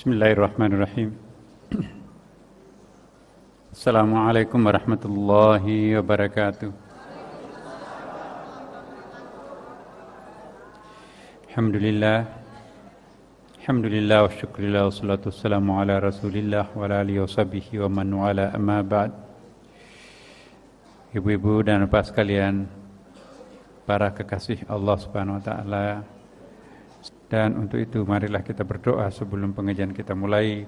Bismillahirrahmanirrahim. Assalamualaikum warahmatullahi wabarakatuh. Alhamdulillah. Alhamdulillah wa syukurillah wa salatu wassalamu ala rasulillah wa ala alihi wa sahbihi wa man wala amma ba'd. Ibu-ibu dan bapak sekalian, para kekasih Allah Subhanahu wa taala. Dan untuk itu marilah kita berdoa sebelum pengajian kita mulai.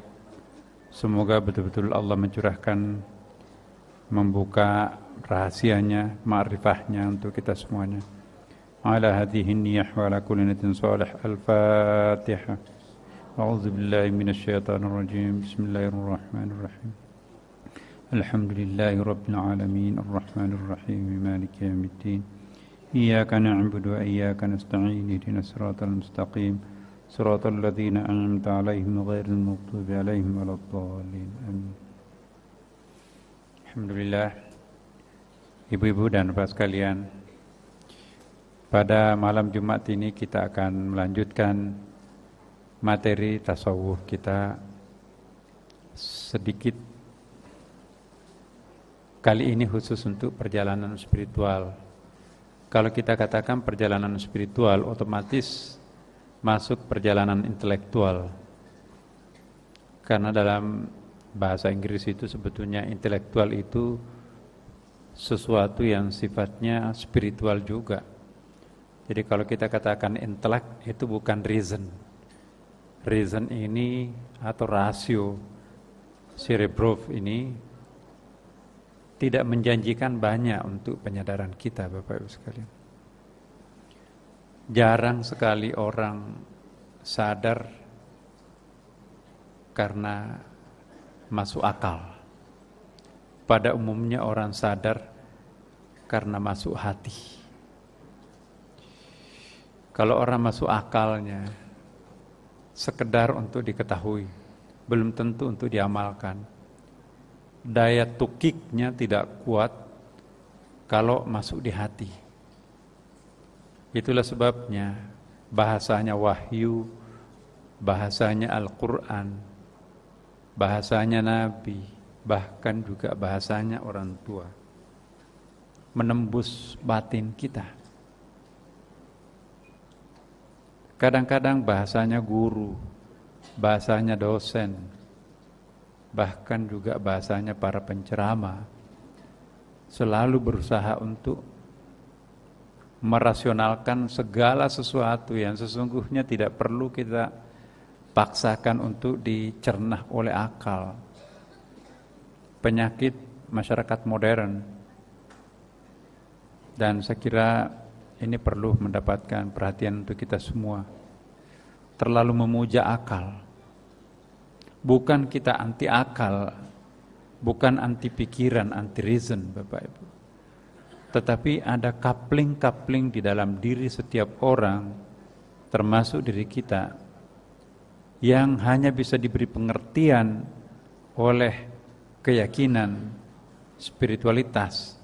Semoga betul-betul Allah mencurahkan, membuka rahasianya, ma'rifahnya untuk kita semuanya. Ala hadhihi niyyah wa ala kulli niyatin salih. Al-Fatihah. A'udzu billahi minasyaitonir rajim. Bismillahirrahmanirrahim. Alhamdulillahi rabbil alamin, arrahmanir rahim, maliki yaumiddin. إياك نعبد وإياك نستعين اهدنا الصراط المستقيم صراط الذين أنعمت عليهم غير المغضوب عليهم ولا الضالين آمين. Alhamdulillah, ibu-ibu dan bapak sekalian, pada malam Jumat ini kita akan melanjutkan materi tasawuf kita sedikit. Kali ini khusus untuk perjalanan spiritual. Kalau kita katakan perjalanan spiritual, otomatis masuk perjalanan intelektual. Karena dalam bahasa Inggris itu sebetulnya intelektual itu sesuatu yang sifatnya spiritual juga. Jadi kalau kita katakan intelek itu bukan reason. Reason ini atau rasio cerebrov ini tidak menjanjikan banyak untuk penyadaran kita, Bapak Ibu sekalian. Jarang sekali orang sadar karena masuk akal. Pada umumnya orang sadar karena masuk hati. Kalau orang masuk akalnya sekedar untuk diketahui, belum tentu untuk diamalkan. Daya tukiknya tidak kuat kalau masuk di hati. Itulah sebabnya bahasanya wahyu, bahasanya Al-Quran, bahasanya Nabi, bahkan juga bahasanya orang tua menembus batin kita. Kadang-kadang bahasanya guru, bahasanya dosen, bahkan juga bahasanya para penceramah selalu berusaha untuk merasionalkan segala sesuatu yang sesungguhnya tidak perlu kita paksakan untuk dicerna oleh akal. Penyakit masyarakat modern, dan saya kira ini perlu mendapatkan perhatian untuk kita semua. Terlalu memuja akal. Bukan kita anti akal, bukan anti pikiran, anti reason, Bapak Ibu. Tetapi ada coupling-coupling di dalam diri setiap orang, termasuk diri kita, yang hanya bisa diberi pengertian oleh keyakinan, spiritualitas,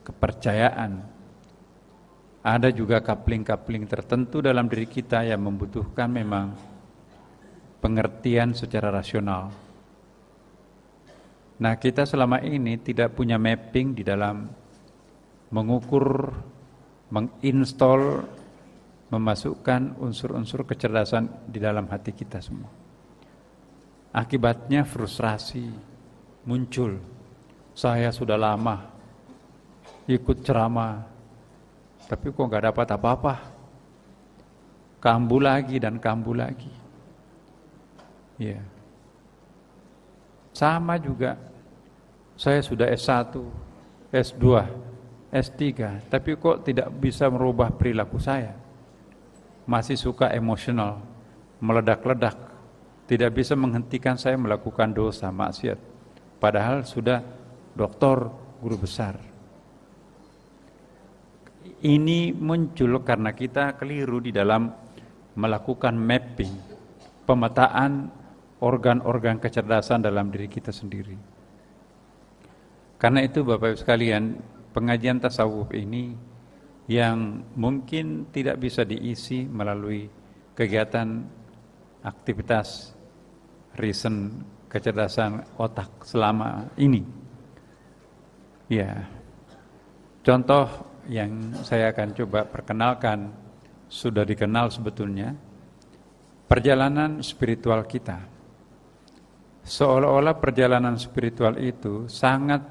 kepercayaan. Ada juga coupling-coupling tertentu dalam diri kita yang membutuhkan memang pengertian secara rasional. Nah, kita selama ini tidak punya mapping di dalam mengukur, menginstall, memasukkan unsur-unsur kecerdasan di dalam hati kita semua. Akibatnya frustrasi muncul. Saya sudah lama ikut ceramah, tapi kok nggak dapat apa-apa. Kambuh lagi dan kambuh lagi. Ya. Sama juga, saya sudah S1, S2, S3, tapi kok tidak bisa merubah perilaku saya. Masih suka emosional, meledak-ledak, tidak bisa menghentikan saya melakukan dosa, maksiat. Padahal sudah doktor, guru besar. Ini muncul karena kita keliru di dalam melakukan mapping, pemetaan organ-organ kecerdasan dalam diri kita sendiri. Karena itu Bapak Ibu sekalian, pengajian tasawuf ini yang mungkin tidak bisa diisi melalui kegiatan aktivitas reason, kecerdasan otak selama ini. Ya, contoh yang saya akan coba perkenalkan, sudah dikenal sebetulnya, perjalanan spiritual kita. Seolah-olah perjalanan spiritual itu sangat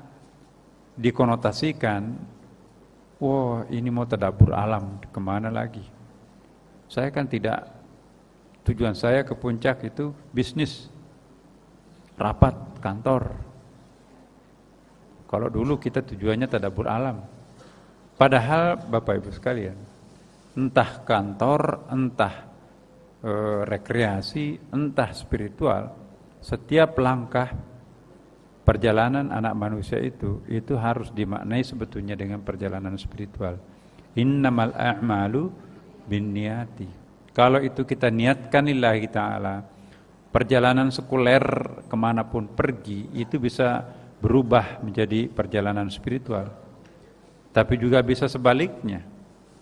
dikonotasikan, wah ini mau tadabbur alam, kemana lagi? Saya kan tidak, tujuan saya ke puncak itu bisnis, rapat, kantor. Kalau dulu kita tujuannya tadabbur alam. Padahal Bapak Ibu sekalian, entah kantor, entah rekreasi, entah spiritual, setiap langkah perjalanan anak manusia itu harus dimaknai sebetulnya dengan perjalanan spiritual. Innamal a'malu binniyati. Kalau itu kita niatkan lillahi ta'ala, perjalanan sekuler kemanapun pergi itu bisa berubah menjadi perjalanan spiritual. Tapi juga bisa sebaliknya.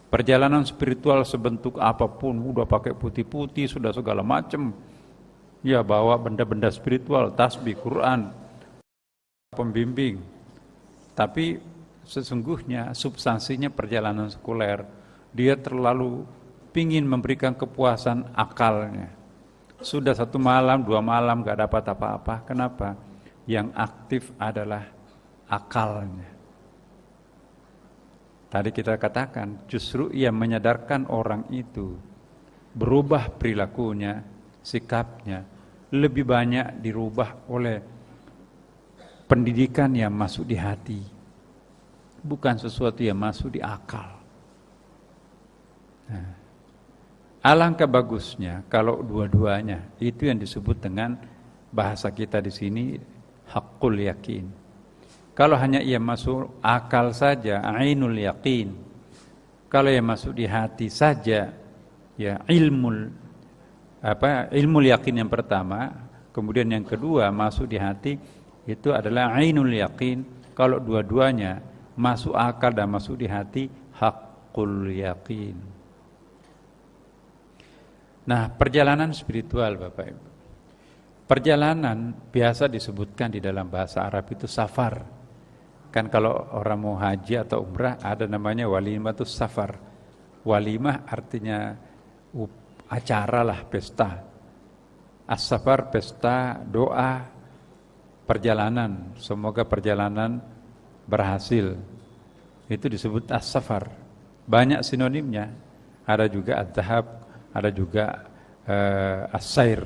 Perjalanan spiritual sebentuk apapun, udah pakai putih-putih, sudah segala macam. Ya, bawa benda-benda spiritual, tasbih, Quran, pembimbing. Tapi sesungguhnya substansinya perjalanan sekuler. Dia terlalu pingin memberikan kepuasan akalnya. Sudah 1 malam, 2 malam gak dapat apa-apa. Kenapa? Yang aktif adalah akalnya. Tadi kita katakan, justru ia menyadarkan orang itu berubah perilakunya, sikapnya, lebih banyak dirubah oleh pendidikan yang masuk di hati, bukan sesuatu yang masuk di akal. Nah, alangkah bagusnya kalau dua-duanya, itu yang disebut dengan bahasa kita di sini haqqul yakin. Kalau hanya ia masuk akal saja, ainul yakin. Kalau ia masuk di hati saja, ya ilmul yakin yang pertama, kemudian yang kedua masuk di hati, itu adalah ainul yakin. Kalau dua-duanya masuk akal dan masuk di hati, haqqul yakin. Nah, perjalanan spiritual Bapak Ibu. Perjalanan biasa disebutkan di dalam bahasa Arab itu safar. Kan kalau orang mau haji atau umrah ada namanya walimatus safar. Walimah artinya acara lah, pesta. As-safar pesta, doa, perjalanan. Semoga perjalanan berhasil. Itu disebut as-safar. Banyak sinonimnya. Ada juga ad-dhahab, ada juga as-sair.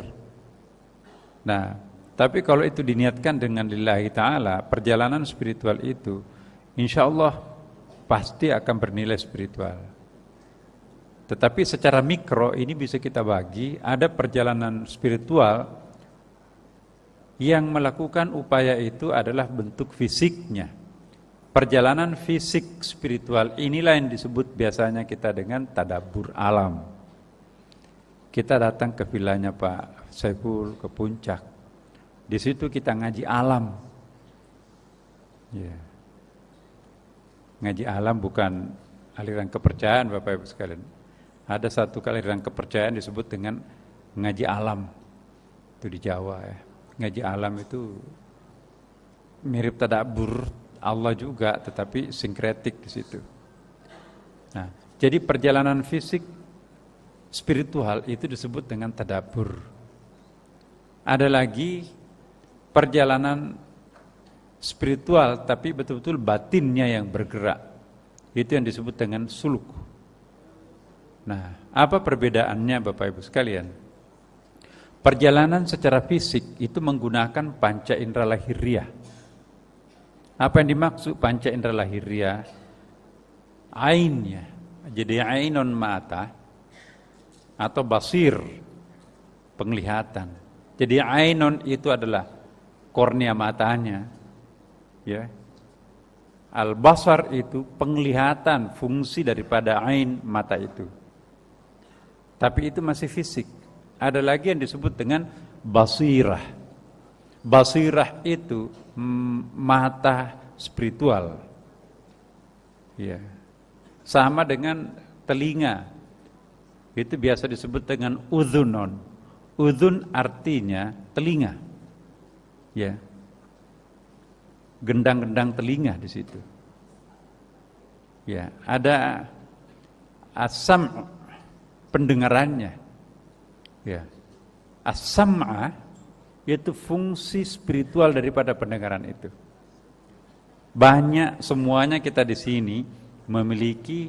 Nah, tapi kalau itu diniatkan dengan lillahi ta'ala, perjalanan spiritual itu insya Allah pasti akan bernilai spiritual. Tetapi secara mikro ini bisa kita bagi, ada perjalanan spiritual yang melakukan upaya itu adalah bentuk fisiknya. Perjalanan fisik spiritual inilah yang disebut biasanya kita dengan tadabbur alam. Kita datang ke vilanya Pak Saiful, ke puncak. Di situ kita ngaji alam. Ya. Ngaji alam bukan aliran kepercayaan Bapak Ibu sekalian. Ada satu aliran kepercayaan disebut dengan ngaji alam. Itu di Jawa ya. Ngaji alam itu mirip tadabbur Allah juga, tetapi sinkretik di situ. Nah, jadi perjalanan fisik spiritual itu disebut dengan tadabbur. Ada lagi perjalanan spiritual tapi betul-betul batinnya yang bergerak. Itu yang disebut dengan suluk. Nah, apa perbedaannya Bapak Ibu sekalian? Perjalanan secara fisik itu menggunakan panca indera lahiriah. Apa yang dimaksud panca indera lahiriah? Ainnya. Jadi ainun mata atau basir, penglihatan. Jadi ainun itu adalah kornea matanya, ya. Al-basar itu penglihatan, fungsi daripada ain mata itu. Tapi itu masih fisik. Ada lagi yang disebut dengan basirah. Basirah itu mata spiritual, ya. Sama dengan telinga. Itu biasa disebut dengan udhunon. Udhun artinya telinga. Ya. Gendang-gendang telinga di situ. Ya, ada as-sam' pendengarannya. Ya. As-sam'a yaitu fungsi spiritual daripada pendengaran itu. Banyak semuanya kita di sini memiliki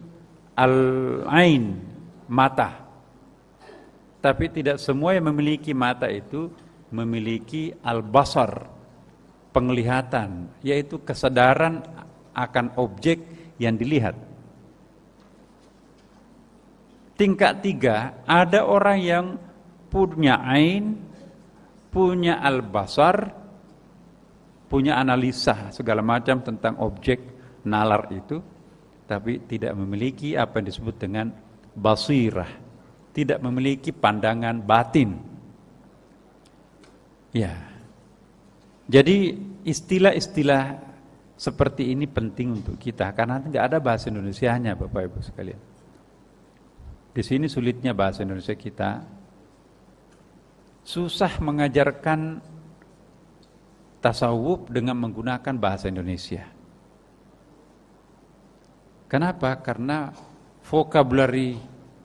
al-ain, mata. Tapi tidak semua yang memiliki mata itu memiliki al-basar, penglihatan, yaitu kesadaran akan objek yang dilihat. Tingkat 3, ada orang yang punya ain, punya al-basar, punya analisa segala macam tentang objek nalar itu, tapi tidak memiliki apa yang disebut dengan basirah, tidak memiliki pandangan batin. Ya. Jadi istilah-istilah seperti ini penting untuk kita karena tidak ada bahasa Indonesianya, Bapak Ibu sekalian. Di sini sulitnya bahasa Indonesia kita. Susah mengajarkan tasawuf dengan menggunakan bahasa Indonesia. Kenapa? Karena vocabulary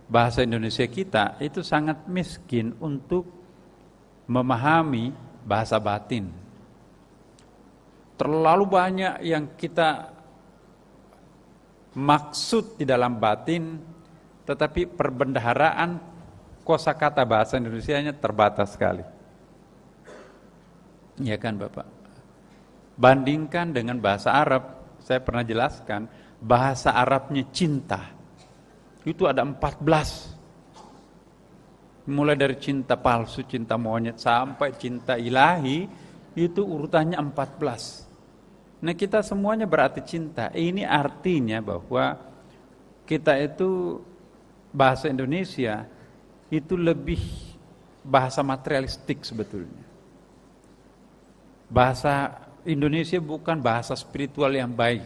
bahasa Indonesia kita itu sangat miskin untuk memahami bahasa batin. Terlalu banyak yang kita maksud di dalam batin, tetapi perbendaharaan kosakata bahasa Indonesianya terbatas sekali. Iya kan Bapak? Bandingkan dengan bahasa Arab, saya pernah jelaskan, bahasa Arabnya cinta. Itu ada 14. Mulai dari cinta palsu, cinta monyet, sampai cinta ilahi, itu urutannya 14. Nah kita semuanya berarti cinta. Ini artinya bahwa kita itu bahasa Indonesia itu lebih bahasa materialistik sebetulnya. Bahasa Indonesia bukan bahasa spiritual yang baik.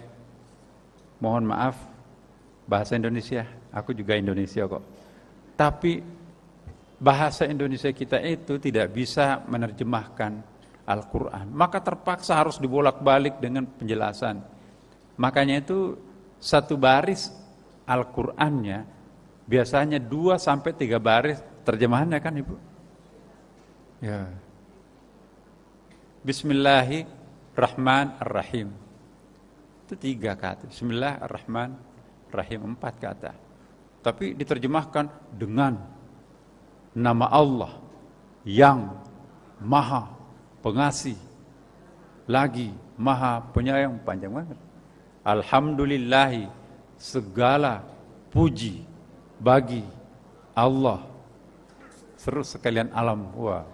Mohon maaf, bahasa Indonesia, aku juga Indonesia kok. Tapi bahasa Indonesia kita itu tidak bisa menerjemahkan Al-Quran. Maka terpaksa harus dibolak-balik dengan penjelasan. Makanya itu satu baris Al-Qurannya biasanya 2-3 baris terjemahannya kan Ibu? Ya. Bismillahirrahmanirrahim. Itu 3 kata. Bismillahirrahmanirrahim 4 kata. Tapi diterjemahkan dengan nama Allah yang Maha Pengasih, lagi Maha Penyayang, panjang banget. Alhamdulillahi, segala puji bagi Allah. Seru sekalian alam. Wah.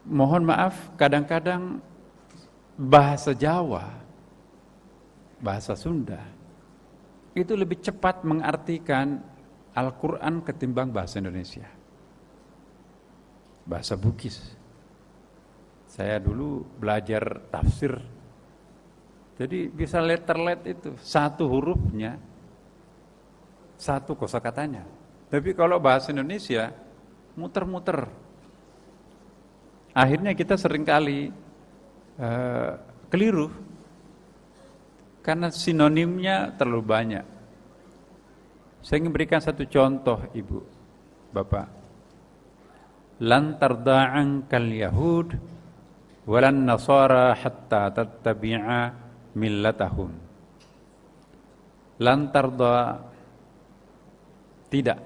Mohon maaf, kadang-kadang bahasa Jawa, bahasa Sunda, itu lebih cepat mengartikan Al-Quran ketimbang bahasa Indonesia. Bahasa Bugis. Saya dulu belajar tafsir. Jadi bisa letter-let itu, satu hurufnya, satu kosakatanya. Tapi kalau bahasa Indonesia, muter-muter. Akhirnya kita seringkali keliru. Karena sinonimnya terlalu banyak. Saya ingin berikan satu contoh, Ibu, Bapak. Lan tarda ankal yahud walan nasara hatta tattabi'a millatahum. Lan tarda, tidak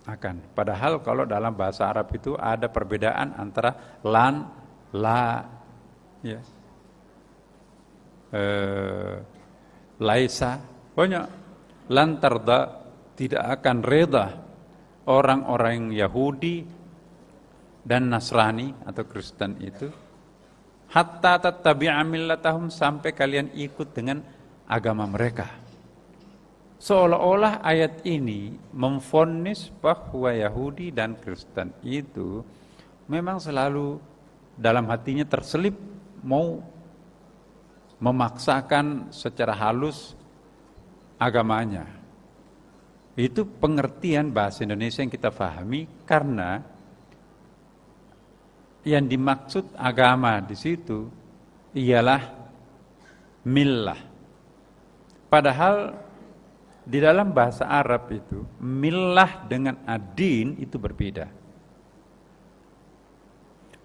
akan. Padahal kalau dalam bahasa Arab itu ada perbedaan antara lan, la, ya, laisa, banyak. Lan tarda, tidak akan reda orang-orang Yahudi dan Nasrani atau Kristen itu hatta tattabi'a millatahum, sampai kalian ikut dengan agama mereka. Seolah-olah ayat ini memvonis bahwa Yahudi dan Kristen itu memang selalu dalam hatinya terselip mau memaksakan secara halus agamanya. Itu pengertian bahasa Indonesia yang kita pahami, karena yang dimaksud agama di situ ialah millah. Padahal di dalam bahasa Arab itu millah dengan ad-din itu berbeda.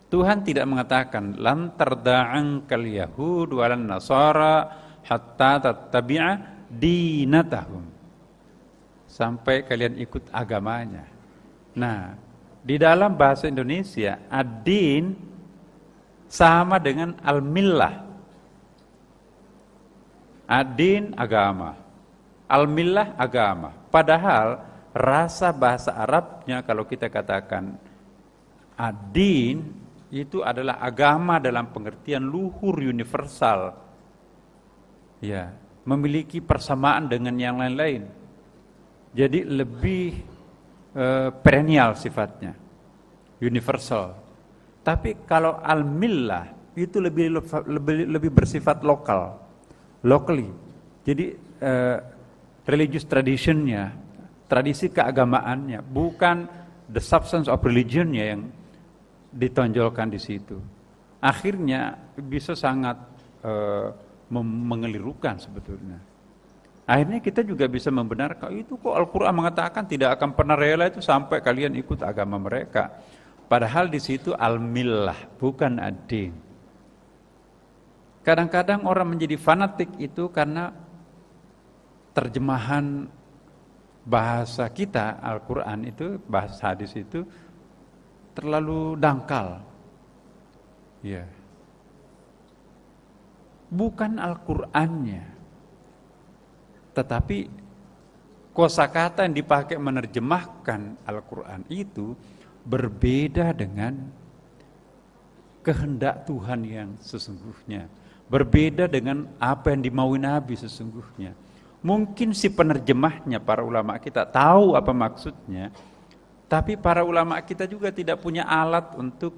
Tuhan tidak mengatakan lan tarda'ankal yahud walan nasara hatta tattabi'a dinatahum, sampai kalian ikut agamanya. Nah, di dalam bahasa Indonesia ad-din sama dengan al-millah. Ad-din agama, al-millah agama. Padahal rasa bahasa Arabnya kalau kita katakan ad-din itu adalah agama dalam pengertian luhur universal. Ya, memiliki persamaan dengan yang lain-lain. Jadi lebih perennial sifatnya, universal. Tapi kalau al-millah itu lebih bersifat lokal, locally. Jadi religious traditionnya, tradisi keagamaannya, bukan the substance of religionnya yang ditonjolkan di situ. Akhirnya bisa sangat mengelirukan sebetulnya. Akhirnya kita juga bisa membenarkan itu kok Al-Quran mengatakan tidak akan pernah rela itu sampai kalian ikut agama mereka. Padahal di situ al-millah, bukan ad-din. Kadang-kadang orang menjadi fanatik itu karena terjemahan bahasa kita Al-Quran itu, bahasa hadis itu terlalu dangkal. Ya. Bukan Al-Qur'annya, tetapi kosakata yang dipakai menerjemahkan Al-Quran itu berbeda dengan kehendak Tuhan yang sesungguhnya, berbeda dengan apa yang dimaui Nabi sesungguhnya. Mungkin si penerjemahnya, para ulama kita tahu apa maksudnya, tapi para ulama kita juga tidak punya alat untuk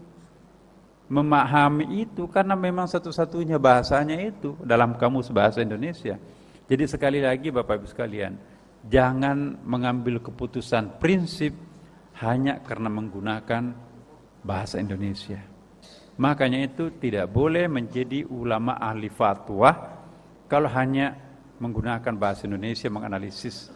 memahami itu, karena memang satu-satunya bahasanya itu dalam kamus bahasa Indonesia. Jadi sekali lagi Bapak Ibu sekalian, jangan mengambil keputusan prinsip hanya karena menggunakan bahasa Indonesia. Makanya itu tidak boleh menjadi ulama ahli fatwa kalau hanya menggunakan bahasa Indonesia menganalisis.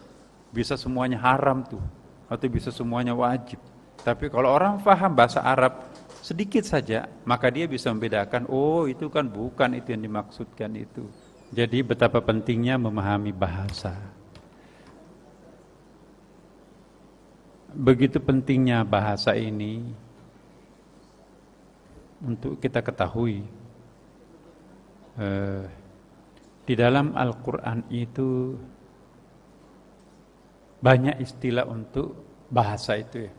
Bisa semuanya haram tuh, atau bisa semuanya wajib. Tapi kalau orang paham bahasa Arab sedikit saja, maka dia bisa membedakan, oh itu kan bukan itu yang dimaksudkan itu. Jadi betapa pentingnya memahami bahasa. Begitu pentingnya bahasa ini untuk kita ketahui. Di dalam Al-Quran itu banyak istilah untuk bahasa itu ya.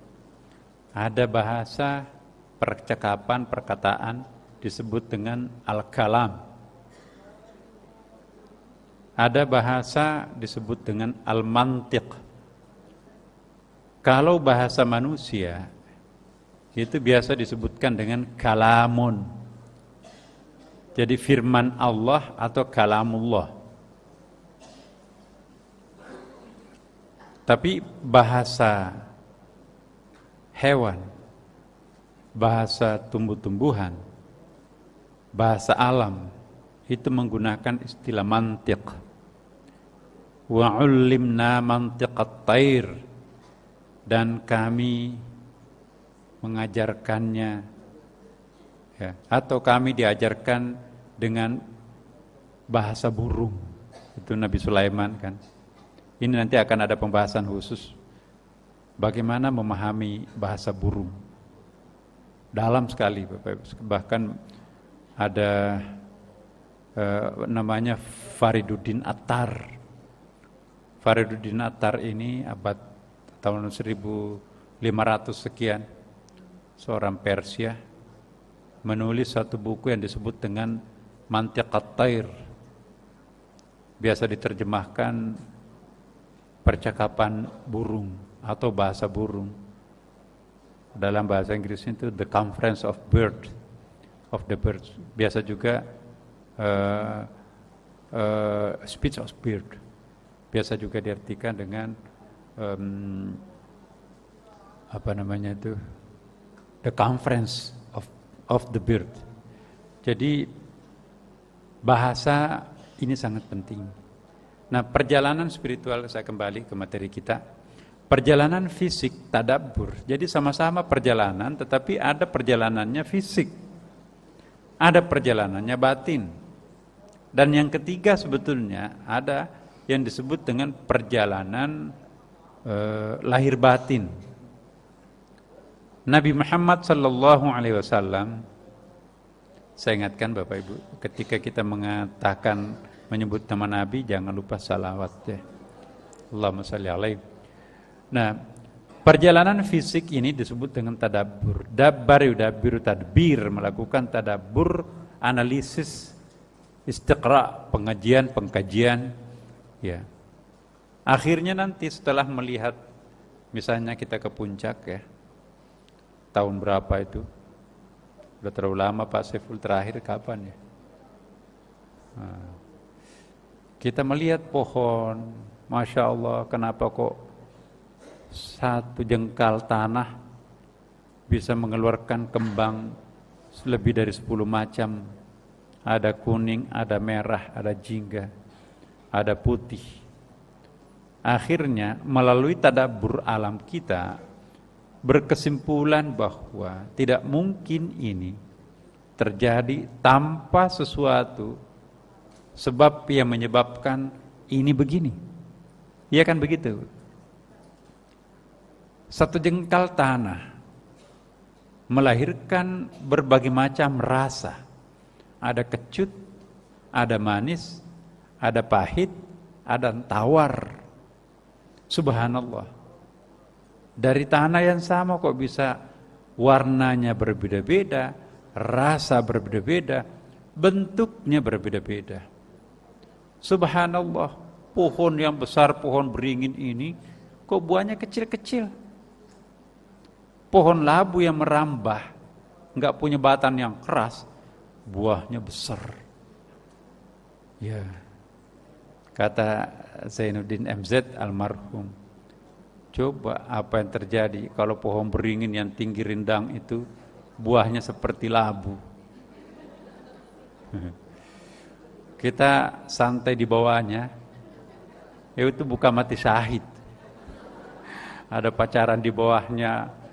Ada bahasa percakapan, perkataan disebut dengan al-kalam. Ada bahasa disebut dengan al-mantiq. Kalau bahasa manusia itu biasa disebutkan dengan kalamun. Jadi firman Allah atau kalamullah. Tapi bahasa hewan, bahasa tumbuh-tumbuhan, bahasa alam itu menggunakan istilah mantiq. Wa 'ullimna mantiqat tair, dan kami mengajarkannya ya, atau kami diajarkan dengan bahasa burung. Itu Nabi Sulaiman kan. Ini nanti akan ada pembahasan khusus bagaimana memahami bahasa burung. Dalam sekali Bapak Ibu. Bahkan ada namanya Fariduddin Attar. Fariduddin Attar ini abad tahun 1500 sekian, seorang Persia, menulis satu buku yang disebut dengan Mantiqat Tair. Biasa diterjemahkan percakapan burung atau bahasa burung. Dalam bahasa Inggris itu The Conference of the Birds. Biasa juga Speech of Bird. Biasa juga diartikan dengan apa namanya itu, the conference of the bird. Jadi bahasa ini sangat penting. Nah, perjalanan spiritual, saya kembali ke materi kita. Perjalanan fisik, tadabbur. Jadi sama-sama perjalanan, tetapi ada perjalanannya fisik, ada perjalanannya batin. Dan yang ketiga sebetulnya ada yang disebut dengan perjalanan lahir batin. Nabi Muhammad sallallahu alaihi wasallam, saya ingatkan Bapak Ibu, ketika kita mengatakan menyebut nama Nabi jangan lupa salawat ya. Allahumma shalli alaihi. Nah, perjalanan fisik ini disebut dengan tadabbur. Dabbar yudabbiru tadbir, melakukan tadabbur, analisis, istiqra, pengajian, pengkajian ya. Akhirnya nanti setelah melihat, misalnya kita ke puncak ya, tahun berapa itu? Udah terlalu lama Pak Saiful, terakhir kapan ya? Nah, kita melihat pohon, Masya Allah, kenapa kok satu jengkal tanah bisa mengeluarkan kembang lebih dari 10 macam. Ada kuning, ada merah, ada jingga, ada putih. Akhirnya melalui tadabbur alam kita berkesimpulan bahwa tidak mungkin ini terjadi tanpa sesuatu sebab yang menyebabkan ini begini. Iya kan begitu? Satu jengkal tanah melahirkan berbagai macam rasa. Ada kecut, ada manis, ada pahit, ada tawar. Subhanallah. Dari tanah yang sama kok bisa warnanya berbeda-beda, rasa berbeda-beda, bentuknya berbeda-beda. Subhanallah, pohon yang besar, pohon beringin ini kok buahnya kecil-kecil. Pohon labu yang merambah, enggak punya batang yang keras, buahnya besar. Ya. Kata Zainuddin MZ almarhum, coba apa yang terjadi kalau pohon beringin yang tinggi rindang itu buahnya seperti labu. Kita santai di bawahnya, itu bukan mati syahid. Ada pacaran di bawahnya,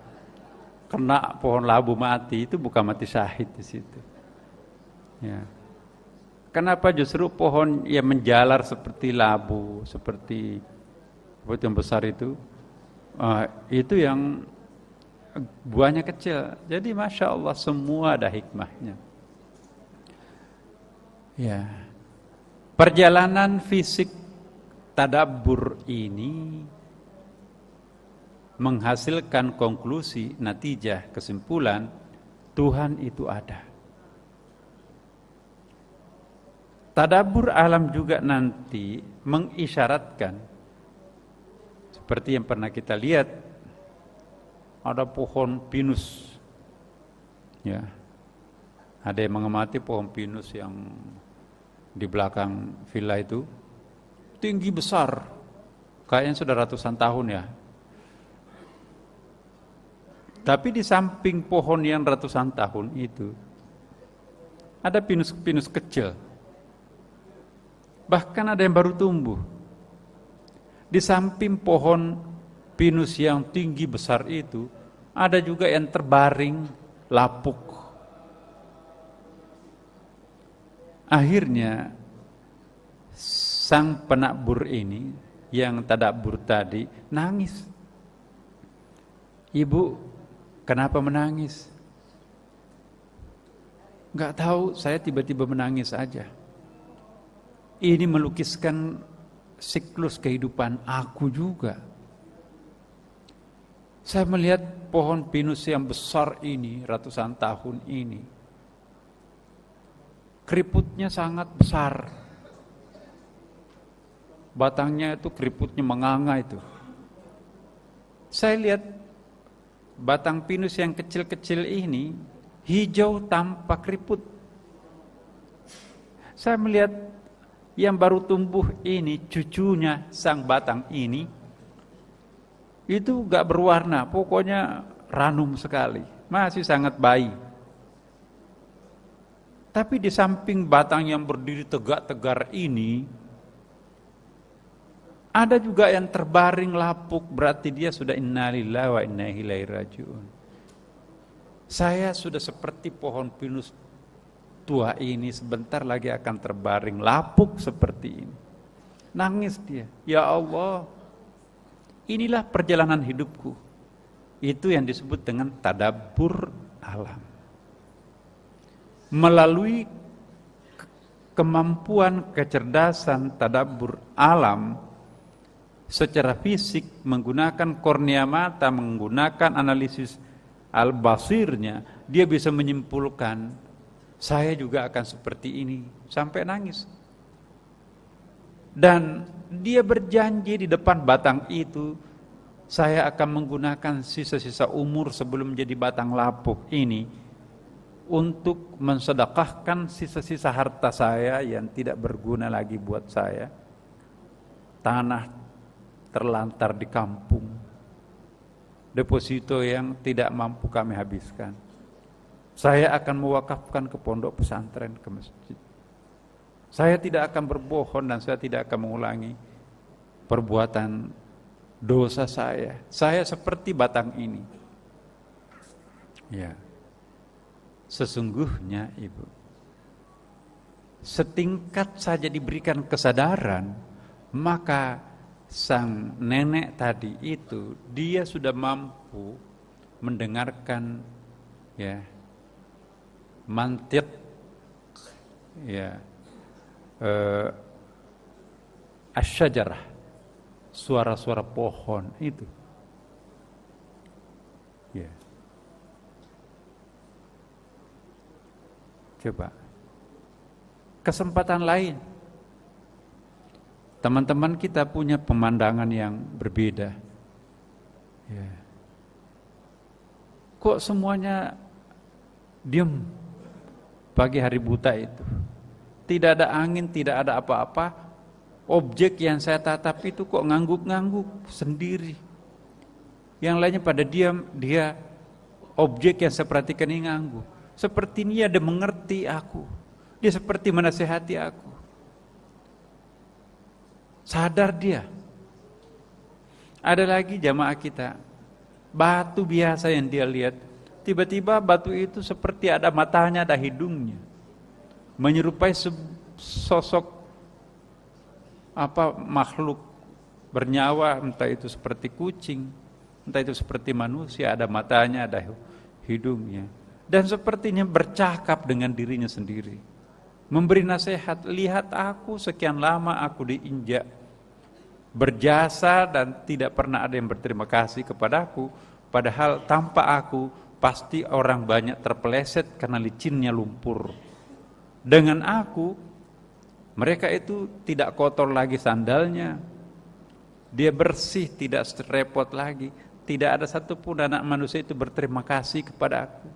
kena pohon labu mati, itu bukan mati syahid di situ. Ya. Kenapa justru pohon yang menjalar seperti labu, seperti yang besar itu yang buahnya kecil. Jadi Masya Allah, semua ada hikmahnya. Ya. Perjalanan fisik tadabbur ini menghasilkan konklusi, natijah, kesimpulan, Tuhan itu ada. Tadabbur alam juga nanti mengisyaratkan, seperti yang pernah kita lihat, ada pohon pinus, ya, ada yang mengamati pohon pinus yang di belakang villa itu tinggi besar, kayaknya sudah ratusan tahun ya. Tapi di samping pohon yang ratusan tahun itu ada pinus-pinus kecil. Bahkan ada yang baru tumbuh. Di samping pohon pinus yang tinggi besar itu, ada juga yang terbaring, lapuk. Akhirnya, sang penakbur ini, yang tadabbur tadi, nangis. Ibu, kenapa menangis? Enggak tahu, saya tiba-tiba menangis aja. Ini melukiskan siklus kehidupan aku juga. Saya melihat pohon pinus yang besar ini, ratusan tahun ini, keriputnya sangat besar. Batangnya itu keriputnya menganga itu. Saya lihat batang pinus yang kecil-kecil ini hijau tanpa keriput. Saya melihat yang baru tumbuh ini, cucunya sang batang ini, Itu gak berwarna, pokoknya ranum sekali, masih sangat bayi. Tapi di samping batang yang berdiri tegak tegar ini, ada juga yang terbaring lapuk, berarti dia sudah innalillahi wa inna ilaihi rajiun. Saya sudah seperti pohon pinus tua ini, sebentar lagi akan terbaring lapuk seperti ini. Nangis dia, ya Allah, inilah perjalanan hidupku. Itu yang disebut dengan tadabbur alam. Melalui kemampuan kecerdasan tadabbur alam secara fisik, menggunakan kornea mata, menggunakan analisis al-basirnya, dia bisa menyimpulkan, saya juga akan seperti ini, sampai nangis. Dan dia berjanji di depan batang itu, saya akan menggunakan sisa-sisa umur sebelum jadi batang lapuk ini untuk mensedekahkan sisa-sisa harta saya yang tidak berguna lagi buat saya. Tanah terlantar di kampung, deposito yang tidak mampu kami habiskan, saya akan mewakafkan ke pondok pesantren, ke masjid. Saya tidak akan berbohong dan saya tidak akan mengulangi perbuatan dosa saya. Saya seperti batang ini. Ya. Sesungguhnya Ibu, setingkat saja diberikan kesadaran, maka sang nenek tadi itu dia sudah mampu mendengarkan ya mantiq ya asyajarah, suara-suara pohon itu ya. Coba kesempatan lain, teman-teman kita punya pemandangan yang berbeda ya. Kok semuanya diam pagi hari buta itu, tidak ada angin, tidak ada apa-apa, objek yang saya tatap itu kok ngangguk-ngangguk sendiri, yang lainnya pada diam, dia objek yang saya perhatikan ini ngangguk. Seperti ini dia mengerti aku, dia seperti menasihati aku, sadar dia. Ada lagi jamaah kita, batu biasa yang dia lihat, tiba-tiba batu itu seperti ada matanya, ada hidungnya, menyerupai sosok makhluk bernyawa, entah itu seperti kucing, entah itu seperti manusia, ada matanya, ada hidungnya, dan sepertinya bercakap dengan dirinya sendiri, memberi nasihat. Lihat aku, sekian lama aku diinjak, berjasa dan tidak pernah ada yang berterima kasih kepadaku, padahal tanpa aku pasti orang banyak terpeleset karena licinnya lumpur. Dengan aku, mereka itu tidak kotor lagi sandalnya, dia bersih, tidak repot lagi. Tidak ada satupun anak manusia itu berterima kasih kepada aku,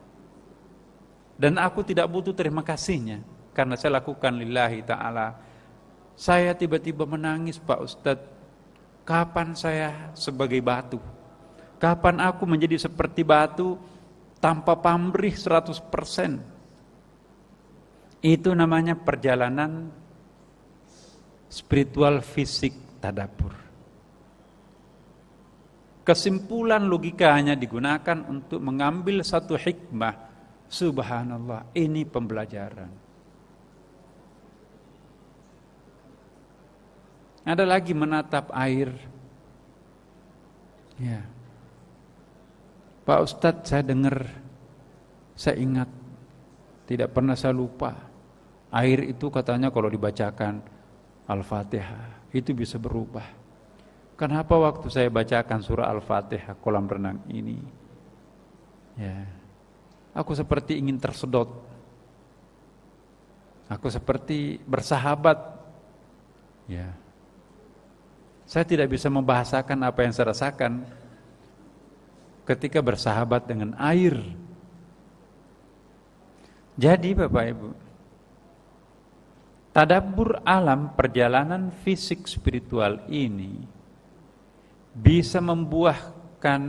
dan aku tidak butuh terima kasihnya karena saya lakukan lillahi ta'ala. Saya tiba-tiba menangis, Pak Ustadz, kapan saya sebagai batu? Kapan aku menjadi seperti batu tanpa pamrih 100%? Itu namanya perjalanan spiritual fisik tadabbur. Kesimpulan logika hanya digunakan untuk mengambil satu hikmah. Subhanallah, ini pembelajaran. Ada lagi menatap air. Ya. Pak Ustadz, saya dengar, saya ingat, tidak pernah saya lupa. Air itu katanya kalau dibacakan Al-Fatihah itu bisa berubah. Kenapa waktu saya bacakan surah Al-Fatihah kolam renang ini, ya, aku seperti ingin tersedot. Aku seperti bersahabat. Ya. Saya tidak bisa membahasakan apa yang saya rasakan ketika bersahabat dengan air. Jadi Bapak Ibu, tadabbur alam perjalanan fisik spiritual ini bisa membuahkan merupakan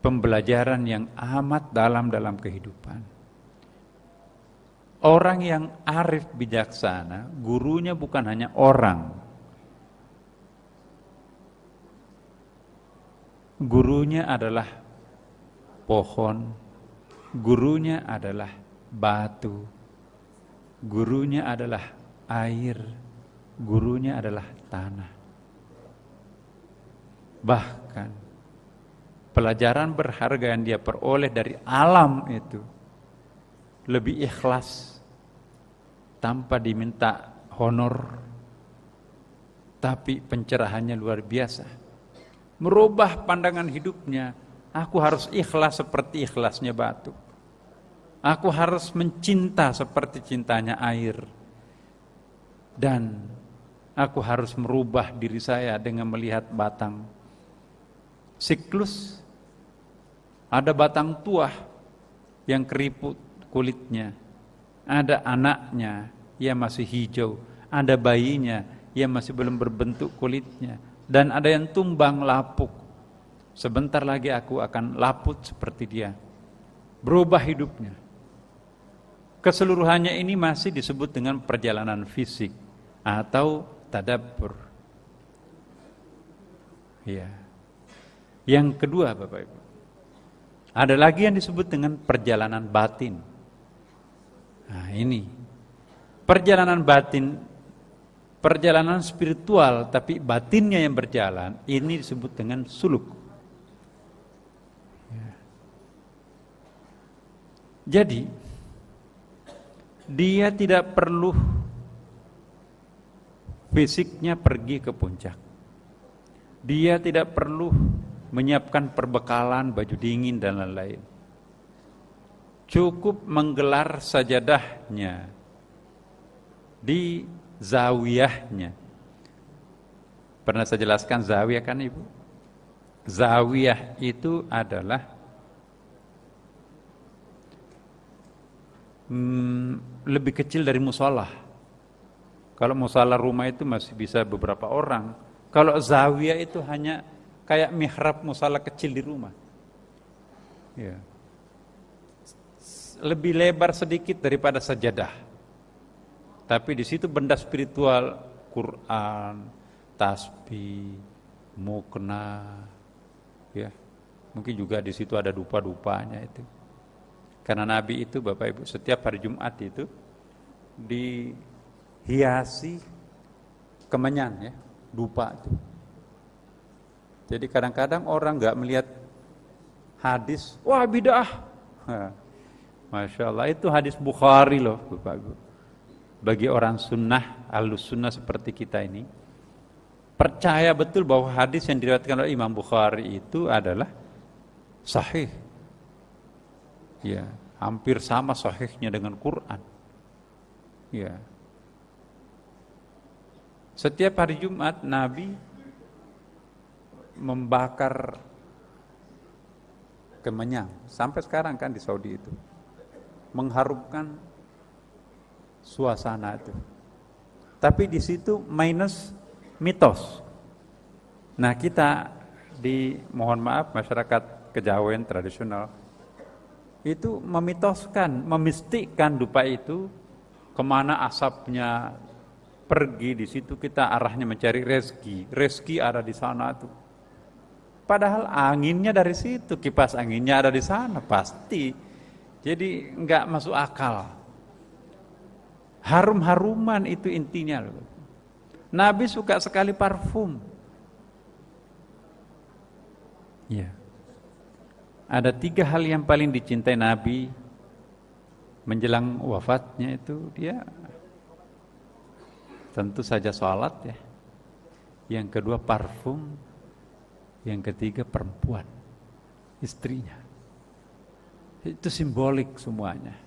pembelajaran yang amat dalam kehidupan. Orang yang arif bijaksana, gurunya bukan hanya orang. Gurunya adalah pohon, gurunya adalah batu, gurunya adalah air, gurunya adalah tanah. Bahkan pelajaran berharga yang dia peroleh dari alam itu lebih ikhlas, tanpa diminta honor, tapi pencerahannya luar biasa. Merubah pandangan hidupnya. Aku harus ikhlas seperti ikhlasnya batu. Aku harus mencinta seperti cintanya air. Dan aku harus merubah diri saya dengan melihat batang. Siklus, ada batang tua yang keriput kulitnya. Ada anaknya, ia masih hijau. Ada bayinya, ia masih belum berbentuk kulitnya. Dan ada yang tumbang lapuk. Sebentar lagi aku akan laput seperti dia. Berubah hidupnya. Keseluruhannya ini masih disebut dengan perjalanan fisik atau tadabbur. Ya. Yang kedua, Bapak Ibu, ada lagi yang disebut dengan perjalanan batin. Nah, ini perjalanan batin, perjalanan spiritual tapi batinnya yang berjalan, ini disebut dengan suluk. Ya. Jadi dia tidak perlu fisiknya pergi ke puncak. Dia tidak perlu menyiapkan perbekalan, baju dingin dan lain-lain. Cukup menggelar sajadahnya di zawiyahnya. Pernah saya jelaskan zawiyah kan Ibu? Zawiyah itu adalah lebih kecil dari musola. Kalau musola rumah itu masih bisa beberapa orang. Kalau zawiyah itu hanya kayak mihrab musola kecil di rumah. Ya. Lebih lebar sedikit daripada sajadah. Tapi di situ benda spiritual, Quran, tasbih, mukna, ya. Mungkin juga di situ ada dupa-dupanya itu. Karena Nabi itu Bapak Ibu setiap hari Jumat itu dihiasi kemenyan ya, dupa itu. Jadi kadang-kadang orang enggak melihat hadis, wah bid'ah. Masya Allah, itu hadis Bukhari loh Bapak Ibu. Bagi orang sunnah, ahlus sunnah seperti kita ini, percaya betul bahwa hadis yang diriwayatkan oleh Imam Bukhari itu adalah sahih. Ya, hampir sama sahihnya dengan Quran. Ya. Setiap hari Jumat Nabi membakar kemenyan. Sampai sekarang kan di Saudi itu. Mengharumkan suasana itu. Tapi di situ minus mitos. Nah, kita mohon maaf masyarakat kejawen tradisional itu memitoskan, memistikkan dupa itu kemana asapnya pergi, di situ kita arahnya mencari rezeki ada di sana tuh. Padahal anginnya dari situ, kipas anginnya ada di sana pasti. Jadi enggak masuk akal. Harum-haruman itu intinya loh. Nabi suka sekali parfum. Ya. Ada 3 hal yang paling dicintai Nabi menjelang wafatnya itu dia tentu saja sholat ya. Yang kedua parfum. Yang ketiga perempuan, istrinya. Itu simbolik semuanya.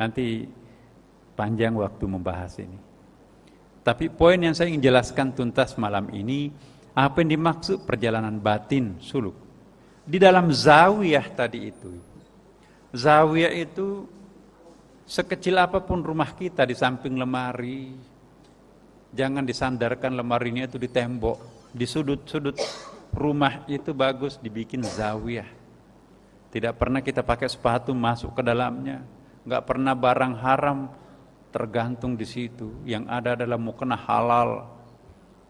Nanti panjang waktu membahas ini. Tapi poin yang saya ingin jelaskan tuntas malam ini, apa yang dimaksud perjalanan batin suluk. Di dalam zawiyah tadi itu. Zawiyah itu sekecil apapun rumah kita di samping lemari. Jangan disandarkan lemarinya itu di tembok, di sudut-sudut rumah itu bagus dibikin zawiyah. Tidak pernah kita pakai sepatu masuk ke dalamnya. Enggak pernah barang haram tergantung di situ. Yang ada adalah mukena halal.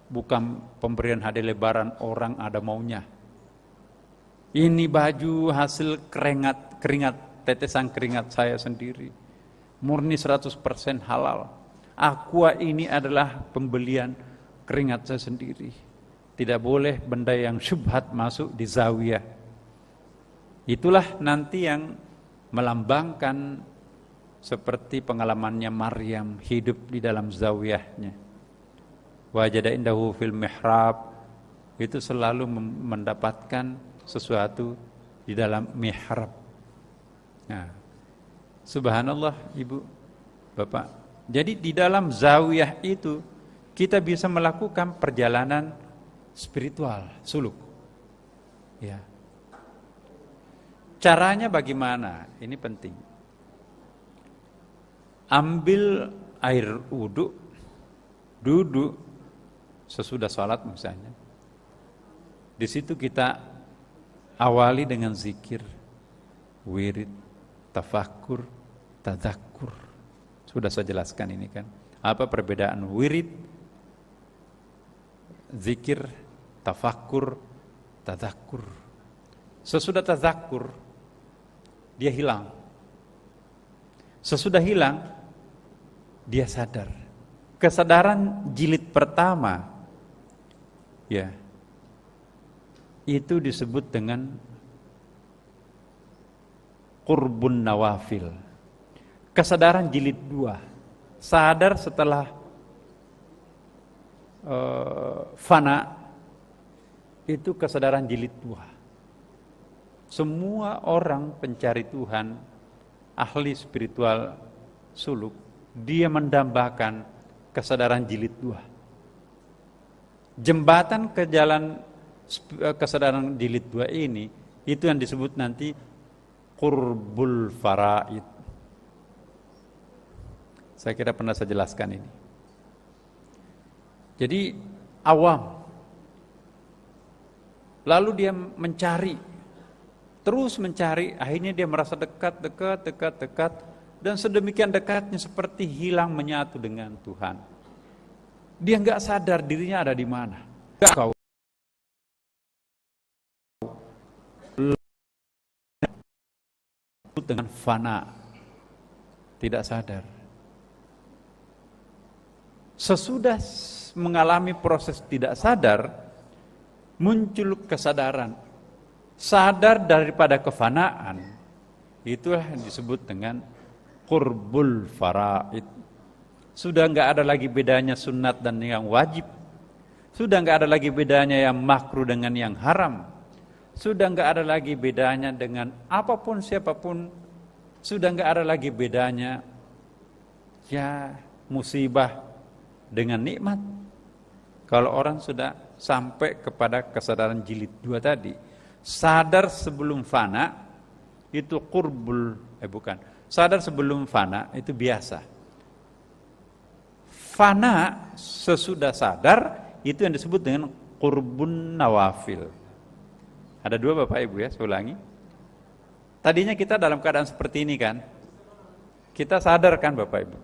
Bukan pemberian hadiah lebaran orang ada maunya. Ini baju hasil keringat, tetesan keringat saya sendiri. Murni 100% halal. Aqua ini adalah pembelian keringat saya sendiri. Tidak boleh benda yang syubhat masuk di zawiyah. Itulah nanti yang melambangkan seperti pengalamannya Maryam hidup di dalam zawiyahnya. Wajada indahu fil mihrab, itu selalu mendapatkan sesuatu di dalam mihrab. Nah, subhanallah Ibu, Bapak. Jadi di dalam zawiyah itu kita bisa melakukan perjalanan spiritual, suluk. Ya. Caranya bagaimana? Ini penting. Ambil air wudhu, duduk sesudah sholat misalnya. Di situ kita awali dengan zikir, wirid, tafakkur, tadzakur. Sudah saya jelaskan ini kan. Apa perbedaan wirid, zikir, tafakkur, tadzakur. Sesudah tadzakur, dia hilang. Sesudah hilang, dia sadar. Kesadaran jilid pertama, ya, itu disebut dengan qurbun nawafil. Kesadaran jilid 2, sadar setelah fana, itu kesadaran jilid 2. Semua orang pencari Tuhan, ahli spiritual suluk, dia mendambakan kesadaran jilid 2. Jembatan ke jalan kesadaran jilid 2 ini, itu yang disebut nanti qurbul faraid. Saya kira pernah saya jelaskan ini. Jadi awam, lalu dia mencari, terus mencari, akhirnya dia merasa dekat, dan sedemikian dekatnya seperti hilang menyatu dengan Tuhan. Dia nggak sadar dirinya ada di mana. Kau dengan fana, tidak sadar. Sesudah mengalami proses tidak sadar, muncul kesadaran. Sadar daripada kefanaan, itulah yang disebut dengan qurbul faraid. Sudah enggak ada lagi bedanya sunat dan yang wajib. Sudah enggak ada lagi bedanya yang makruh dengan yang haram. Sudah enggak ada lagi bedanya dengan apapun siapapun. Sudah enggak ada lagi bedanya ya musibah dengan nikmat. Kalau orang sudah sampai kepada kesadaran jilid 2 tadi, sadar sebelum fana, itu sadar sebelum fana itu biasa. Fana sesudah sadar, itu yang disebut dengan qurbun nawafil. Ada 2 Bapak Ibu ya, saya ulangi. Tadinya kita dalam keadaan seperti ini kan, kita sadar kan Bapak Ibu.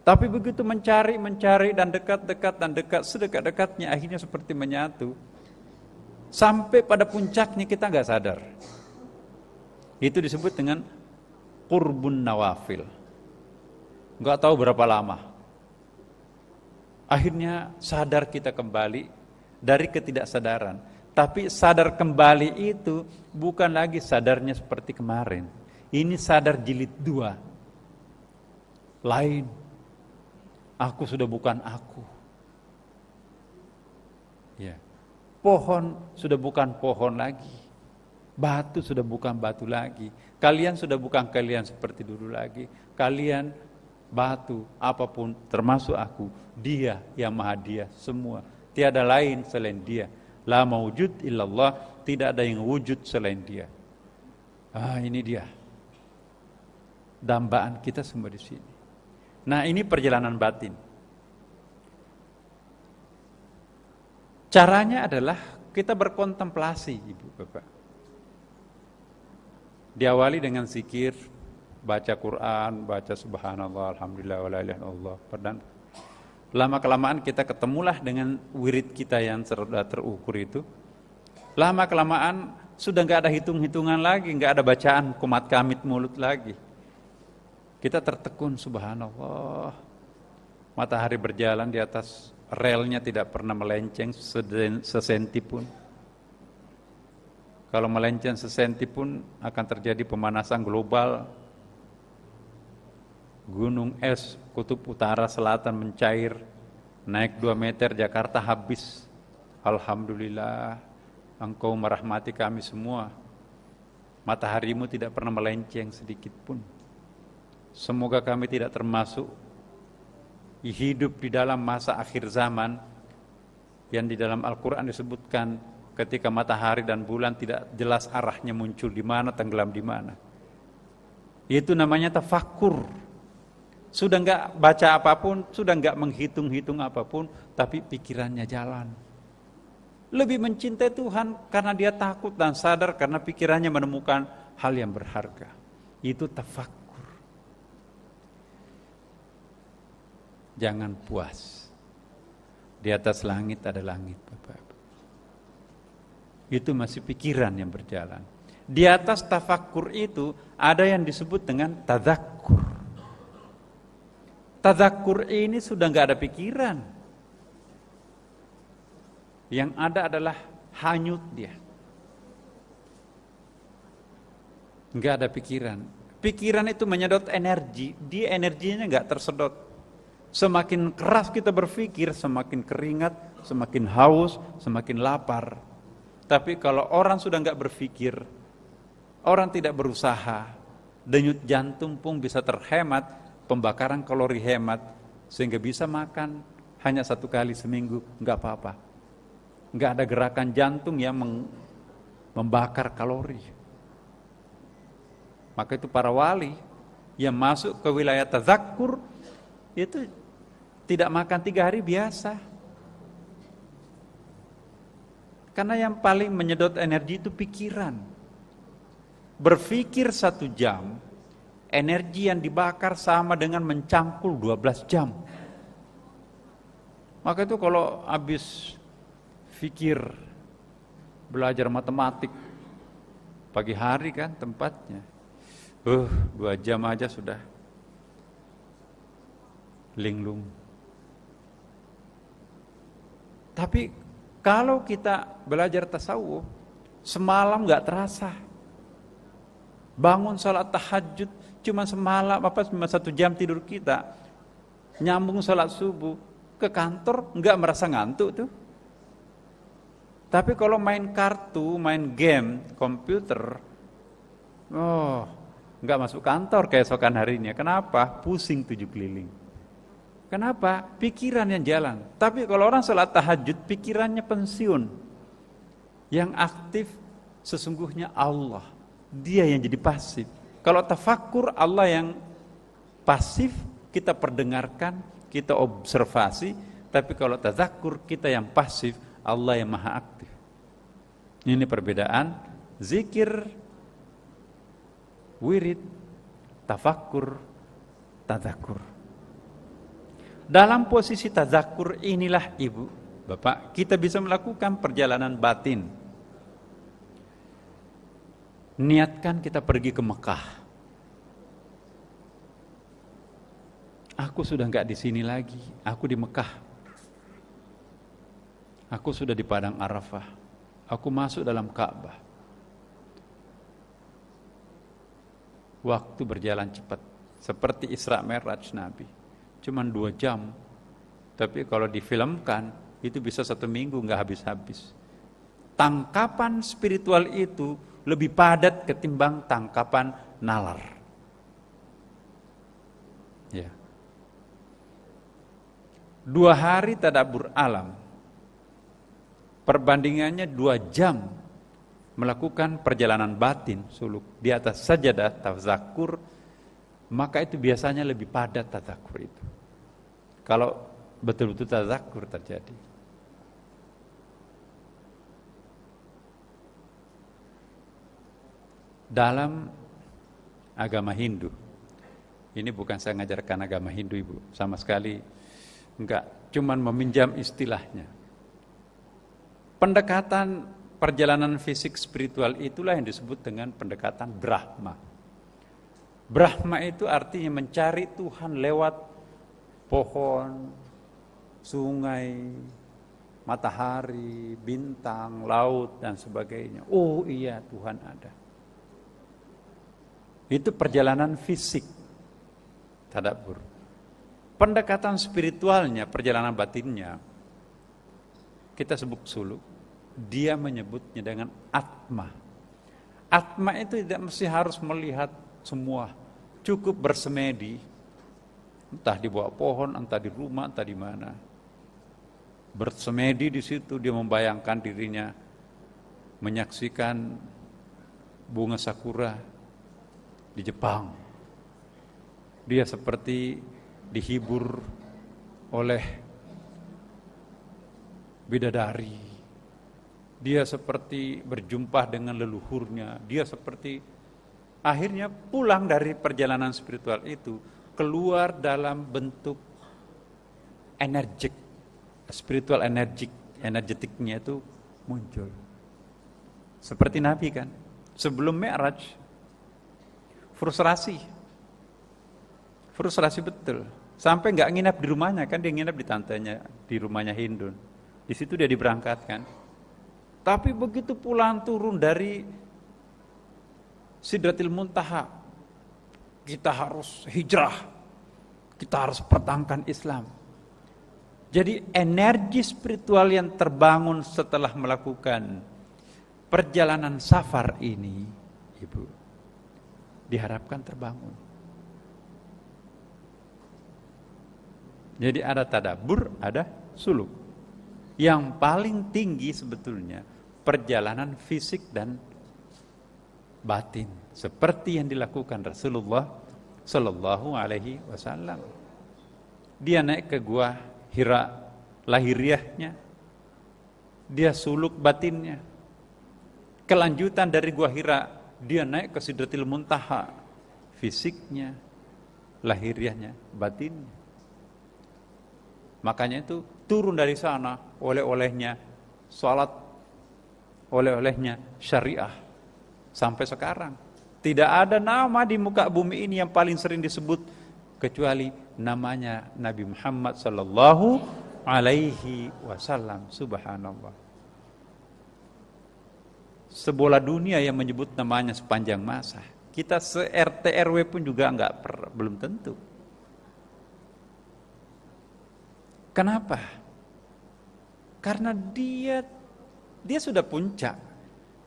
Tapi begitu mencari dan dekat, sedekat-dekatnya akhirnya seperti menyatu. Sampai pada puncaknya kita nggak sadar. Itu disebut dengan qurbun nawafil. Nggak tahu berapa lama. Akhirnya sadar kita kembali dari ketidaksadaran. Tapi sadar kembali itu bukan lagi sadarnya seperti kemarin. Ini sadar jilid 2. Lain. Aku sudah bukan aku. Ya. Pohon sudah bukan pohon lagi. Batu sudah bukan batu lagi. Kalian sudah bukan kalian seperti dulu lagi. Kalian batu, apapun, termasuk aku. Dia yang maha dia semua. Tiada lain selain dia. La mawjud illallah. Tidak ada yang wujud selain dia. Ini dia. Dambaan kita semua di sini. Nah, ini perjalanan batin. Caranya adalah kita berkontemplasi, Ibu Bapak. Diawali dengan zikir, baca Quran, baca subhanallah, alhamdulillah, wa la ilaha illallah. Dan lama-kelamaan kita ketemulah dengan wirid kita yang sudah terukur itu. Lama-kelamaan sudah nggak ada hitung-hitungan lagi, nggak ada bacaan kumat kamit mulut lagi. Kita tertekun, subhanallah. Matahari berjalan di atas relnya tidak pernah melenceng sesenti pun. Kalau melenceng sesenti pun akan terjadi pemanasan global. Gunung es kutub utara selatan mencair, naik 2 meter, Jakarta habis. Alhamdulillah, Engkau merahmati kami semua. Mataharimu tidak pernah melenceng sedikit pun. Semoga kami tidak termasuk hidup di dalam masa akhir zaman yang di dalam Al-Quran disebutkan ketika matahari dan bulan tidak jelas arahnya, muncul di mana, tenggelam di mana. Itu namanya tafakkur. Sudah enggak baca apapun, sudah enggak menghitung-hitung apapun, tapi pikirannya jalan. Lebih mencintai Tuhan karena dia takut dan sadar karena pikirannya menemukan hal yang berharga. Itu tafakkur. Jangan puas. Di atas langit ada langit, Bapak. Itu masih pikiran yang berjalan. Di atas tafakkur itu ada yang disebut dengan tadzakkur. Tadzakkur ini sudah enggak ada pikiran. Yang ada adalah hanyut dia. Enggak ada pikiran. Pikiran itu menyedot energi, dia energinya enggak tersedot. Semakin keras kita berpikir, semakin keringat, semakin haus, semakin lapar. Tapi kalau orang sudah enggak berpikir, orang tidak berusaha, denyut jantung pun bisa terhemat, pembakaran kalori hemat, sehingga bisa makan hanya 1 kali seminggu, enggak apa-apa. Enggak ada gerakan jantung yang membakar kalori. Maka itu para wali yang masuk ke wilayah tadzakkur itu tidak makan 3 hari biasa. Karena yang paling menyedot energi itu pikiran. Berpikir 1 jam, energi yang dibakar sama dengan mencangkul 12 jam. Maka itu kalau habis fikir, belajar matematik, pagi hari kan tempatnya, 2 jam aja sudah linglung. Tapi kalau kita belajar tasawuf, semalam gak terasa. Bangun salat tahajud cuma semalam, cuma 1 jam tidur kita, nyambung salat subuh, ke kantor gak merasa ngantuk tuh. Tapi kalau main kartu, main game, komputer, gak masuk kantor keesokan harinya. Kenapa? Pusing 7 keliling. Kenapa? Pikiran yang jalan. Tapi kalau orang salat tahajud, pikirannya pensiun. Yang aktif sesungguhnya Allah. Dia yang jadi pasif. Kalau tafakkur, Allah yang pasif, kita perdengarkan, kita observasi. Tapi kalau tadzakkur, kita yang pasif, Allah yang maha aktif. Ini perbedaan zikir, wirid, tafakkur, tadzakkur. Dalam posisi tadzakkur inilah Ibu, Bapak, kita bisa melakukan perjalanan batin. Niatkan kita pergi ke Mekah. Aku sudah enggak di sini lagi, aku di Mekah. Aku sudah di padang Arafah. Aku masuk dalam Ka'bah. Waktu berjalan cepat, seperti Isra Mi'raj Nabi. Cuman 2 jam. Tapi kalau difilmkan, itu bisa 1 minggu enggak habis-habis. Tangkapan spiritual itu lebih padat ketimbang tangkapan nalar. Ya. 2 hari tadabbur alam, perbandingannya 2 jam melakukan perjalanan batin suluk di atas sajadah tadzakkur, maka itu biasanya lebih padat tadzakkur itu. Kalau betul-betul tadzakkur terjadi. dalam agama Hindu. Ini bukan saya ngajarkan agama Hindu, Ibu, sama sekali enggak, cuman meminjam istilahnya. Pendekatan perjalanan fisik spiritual itulah yang disebut dengan pendekatan Brahma. Brahma itu artinya mencari Tuhan lewat pohon, sungai, matahari, bintang, laut, dan sebagainya. Oh iya, Tuhan ada. Itu perjalanan fisik, tadabbur. Pendekatan spiritualnya, perjalanan batinnya, kita sebut suluk. Dia menyebutnya dengan atma. Atma itu tidak mesti harus melihat semua, cukup bersemedi, entah di bawah pohon, entah di rumah, entah di mana. Bersemedi di situ, dia membayangkan dirinya menyaksikan bunga sakura di Jepang. Dia seperti dihibur oleh bidadari. Dia seperti berjumpa dengan leluhurnya. Dia seperti akhirnya pulang dari perjalanan spiritual itu keluar dalam bentuk energik, spiritual energetiknya itu muncul. Seperti Nabi kan, sebelum Mi'raj frustrasi betul, sampai nggak nginap di rumahnya kan, dia nginap di tantenya, di rumahnya Hindun. Di situ dia diberangkatkan. Tapi begitu pulang turun dari Sidratil Muntaha, kita harus hijrah, kita harus pertahankan Islam. Jadi energi spiritual yang terbangun setelah melakukan perjalanan safar ini, Ibu, diharapkan terbangun. Jadi ada tadabbur, ada suluk. Yang paling tinggi sebetulnya perjalanan fisik dan batin, seperti yang dilakukan Rasulullah Sallallahu Alaihi Wasallam. Dia naik ke gua Hira lahiriahnya, dia suluk batinnya. Kelanjutan dari gua Hira, dia naik ke Sidratil Muntaha, fisiknya, lahiriahnya, batinnya. Makanya itu turun dari sana, oleh-olehnya salat, oleh-olehnya syariah. Sampai sekarang tidak ada nama di muka bumi ini yang paling sering disebut kecuali namanya Nabi Muhammad sallallahu alaihi wasallam. Subhanallah. Sebola dunia yang menyebut namanya sepanjang masa. Kita se-RT RW pun juga belum tentu. Kenapa? Karena dia sudah puncak.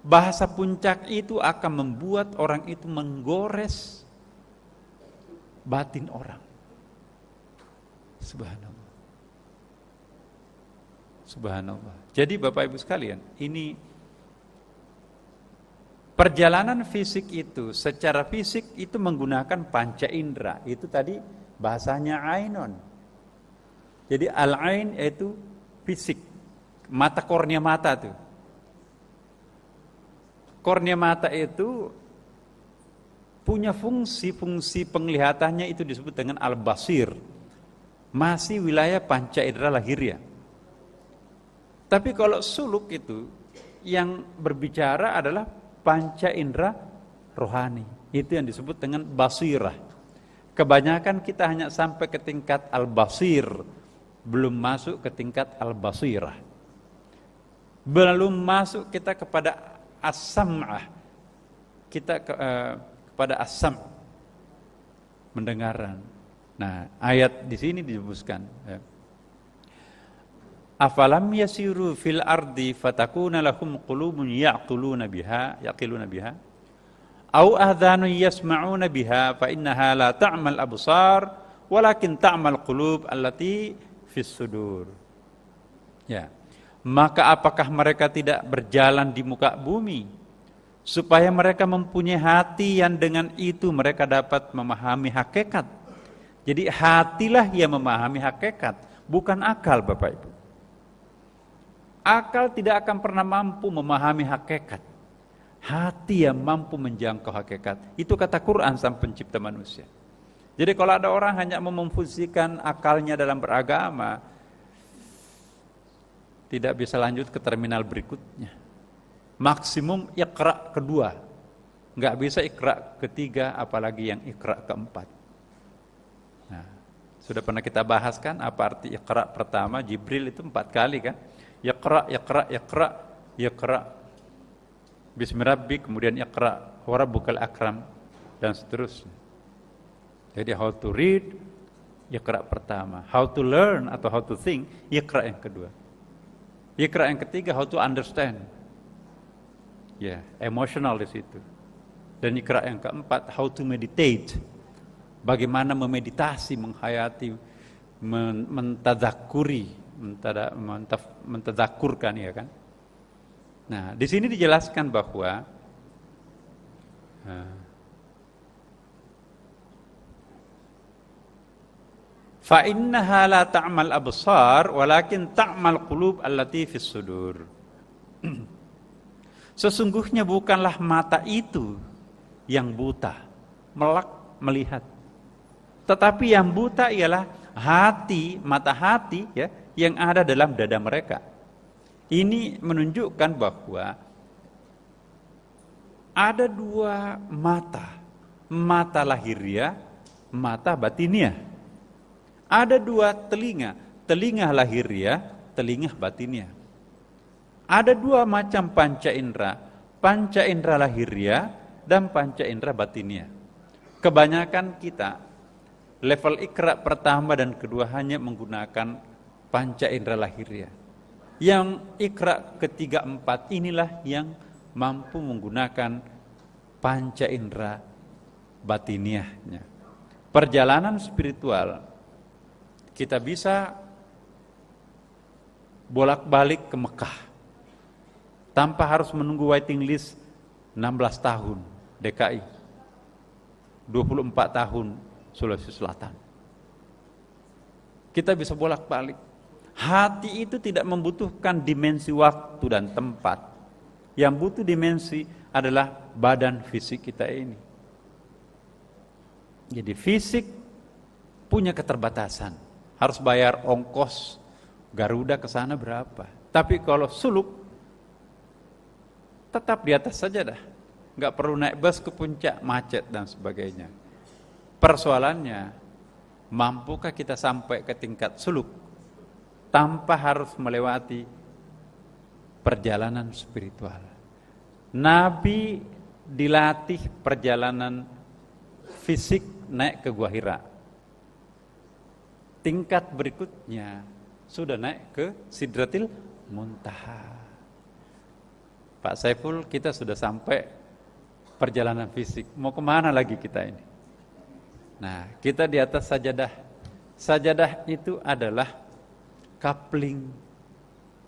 Bahasa puncak itu akan membuat orang itu menggores batin orang. Subhanallah. Subhanallah. Jadi Bapak Ibu sekalian, ini perjalanan fisik itu, secara fisik itu menggunakan panca indera. Itu tadi bahasanya ainon. Jadi al-ain itu fisik, mata, kornea mata tuh. Kornea mata itu punya fungsi penglihatannya itu disebut dengan al-basir. Masih wilayah panca indera lahiriah. Tapi kalau suluk itu yang berbicara adalah panca indera rohani. Itu yang disebut dengan basirah. Kebanyakan kita hanya sampai ke tingkat al-basir, belum masuk ke tingkat al-basirah. Belum masuk kita kepada as-sam'ah. Kita kepada as-sam', mendengaran. Nah, ayat di sini disebutkan, ya. Afalam yasiru fil ardi fatakuna lahum qulubun yaqiluna biha au adhanun yasma'una biha fa innaha la ta'mal absar walakin ta'mal qulub allati fis sudur. Ya. Maka apakah mereka tidak berjalan di muka bumi supaya mereka mempunyai hati yang dengan itu mereka dapat memahami hakikat. Jadi hatilah yang memahami hakikat, bukan akal, Bapak Ibu. Akal tidak akan pernah mampu memahami hakikat. Hati yang mampu menjangkau hakikat. Itu kata Quran sang pencipta manusia. Jadi kalau ada orang hanya memfungsikan akalnya dalam beragama, tidak bisa lanjut ke terminal berikutnya. Maksimum Iqra kedua, nggak bisa Iqra ketiga, apalagi yang Iqra keempat. Nah, sudah pernah kita bahas kan apa arti Iqra pertama? Jibril itu 4 kali kan? Iqra, Iqra, Iqra, Iqra. Bismirabbik, kemudian Iqra, wa rabbukal akram, dan seterusnya. Jadi how to read, Iqra pertama. How to learn atau how to think, Iqra yang kedua. Iqra yang ketiga, how to understand. Ya, emotional di situ. Dan Iqra yang keempat, how to meditate. Bagaimana memeditasi, menghayati, mentadzakuri, mentadzakurkan, ya kan? Nah, di sini dijelaskan bahwa fa innaha la ta'mal absar walakin ta'mal qulub allati fis sudur. Sesungguhnya bukanlah mata itu yang buta, melak melihat. Tetapi yang buta ialah hati, mata hati ya, yang ada dalam dada mereka. Ini menunjukkan bahwa ada 2 mata, mata lahiriah, mata batiniah. Ada 2 telinga, telinga lahiriah, telinga batiniah. Ada 2 macam panca indera lahiriah dan panca indera batiniah. Kebanyakan kita level Iqra pertama dan kedua hanya menggunakan panca indera lahiriah. Yang Iqra ketiga 4 inilah yang mampu menggunakan panca indera batiniahnya. Perjalanan spiritual kita bisa bolak-balik ke Mekah tanpa harus menunggu waiting list 16 tahun DKI, 24 tahun Sulawesi Selatan. Kita bisa bolak-balik. Hati itu tidak membutuhkan dimensi waktu dan tempat. Yang butuh dimensi adalah badan fisik kita ini. Jadi fisik punya keterbatasan. Harus bayar ongkos Garuda ke sana berapa. Tapi kalau suluk tetap di atas saja dah. Enggak perlu naik bus ke puncak, macet dan sebagainya. Persoalannya, mampukah kita sampai ke tingkat suluk tanpa harus melewati perjalanan spiritual? Nabi dilatih perjalanan fisik naik ke Gua Hira. Tingkat berikutnya sudah naik ke Sidratil Muntaha. Pak Saiful, kita sudah sampai perjalanan fisik. Mau kemana lagi kita ini? Nah, kita di atas sajadah. Sajadah itu adalah coupling.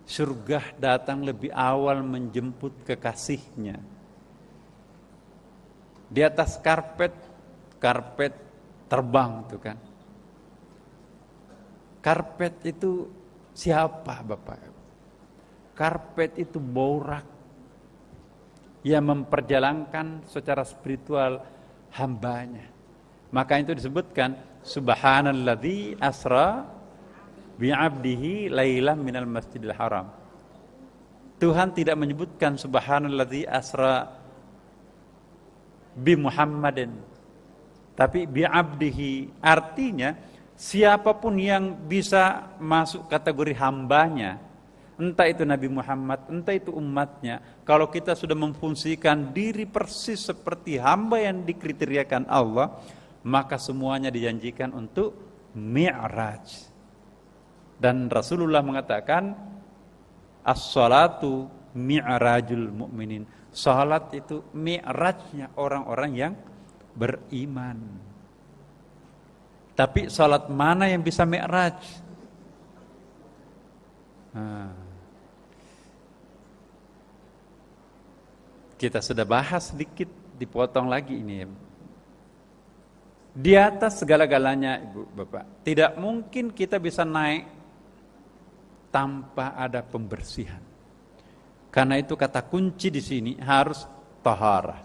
Surga datang lebih awal menjemput kekasihnya. Di atas karpet terbang tuh kan. Karpet itu siapa Bapak? Karpet itu borak yang memperjalankan secara spiritual hambanya. Maka itu disebutkan subhanalladzi asra bi'abdihi lailan minal masjidil haram. Tuhan tidak menyebutkan subhanalladzi asra bi Muhammadin, tapi bi'abdihi, artinya siapapun yang bisa masuk kategori hambanya, entah itu Nabi Muhammad, entah itu umatnya, kalau kita sudah memfungsikan diri persis seperti hamba yang dikriteriakan Allah, maka semuanya dijanjikan untuk mi'raj. Dan Rasulullah mengatakan as-salatu mi'rajul mu'minin. Salat itu mi'rajnya orang-orang yang beriman. Tapi salat mana yang bisa mi'raj? Kita sudah bahas sedikit, dipotong lagi ini. Di atas segala-galanya, Ibu Bapak, tidak mungkin kita bisa naik tanpa ada pembersihan. Karena itu kata kunci di sini harus taharah.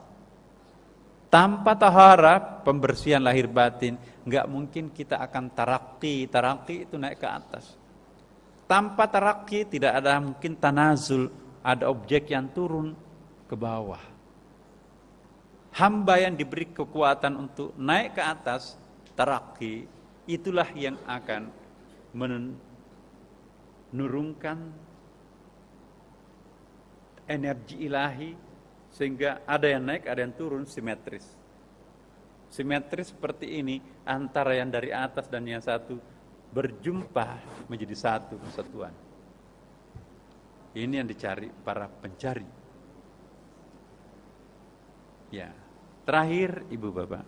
Tanpa taharah, pembersihan lahir batin, nggak mungkin kita akan tarakki. Tarakki itu naik ke atas. Tanpa tarakki tidak ada mungkin tanazul, ada objek yang turun ke bawah. Hamba yang diberi kekuatan untuk naik ke atas, tarakki, itulah yang akan menurunkan energi ilahi sehingga ada yang naik, ada yang turun simetris. Simetris seperti ini antara yang dari atas dan yang satu berjumpa menjadi satu kesatuan. Ini yang dicari para pencari. Ya, terakhir Ibu Bapak,